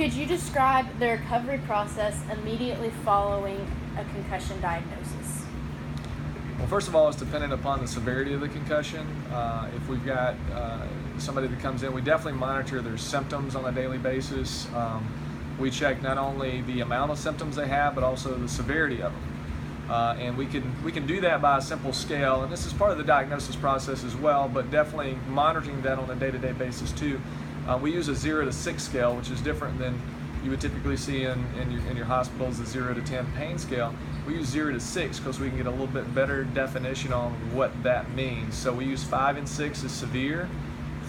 Could you describe the recovery process immediately following a concussion diagnosis? Well, first of all, it's dependent upon the severity of the concussion. If we've got somebody that comes in, we definitely monitor their symptoms on a daily basis. We check not only the amount of symptoms they have, but also the severity of them. And we can do that by a simple scale, and this is part of the diagnosis process as well, but definitely monitoring that on a day-to-day basis too. We use a 0 to 6 scale, which is different than you would typically see in your hospitals, the 0 to 10 pain scale. We use 0 to 6 because we can get a little bit better definition on what that means. So we use 5 and 6 as severe,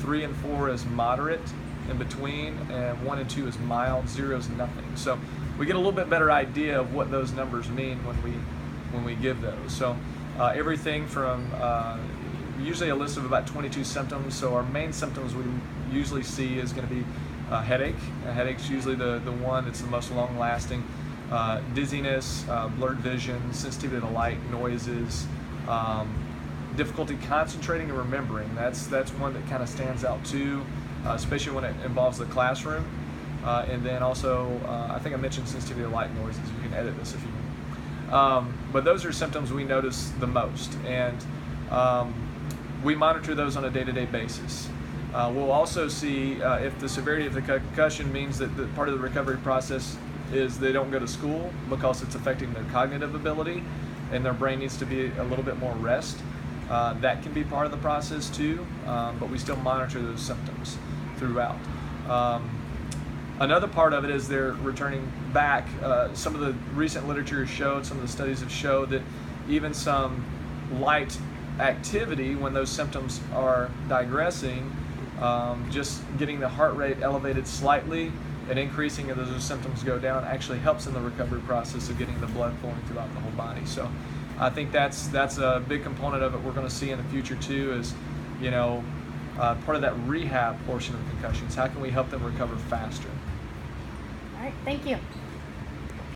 3 and 4 as moderate, in between, and 1 and 2 is mild, 0 is nothing. So we get a little bit better idea of what those numbers mean when we give those. So everything from usually a list of about 22 symptoms. So our main symptoms we usually see is going to be headache. A headache's usually the one that's the most long-lasting. Dizziness, blurred vision, sensitivity to light, noises, difficulty concentrating and remembering. That's one that kind of stands out too, especially when it involves the classroom. And then also, I think I mentioned sensitivity to light and noises. You can edit this if you want. But those are symptoms we notice the most, and we monitor those on a day-to-day basis. We'll also see if the severity of the concussion means that part of the recovery process is they don't go to school because it's affecting their cognitive ability and their brain needs to be a little bit more rest. That can be part of the process too, but we still monitor those symptoms throughout. Another part of it is they're returning back. Some of the recent literature has showed, some of the studies have showed that even some light activity when those symptoms are digressing, just getting the heart rate elevated slightly and increasing as those symptoms go down actually helps in the recovery process of getting the blood flowing throughout the whole body. So I think that's a big component of it we're going to see in the future too, is part of that rehab portion of concussions. How can we help them recover faster? All right, thank you.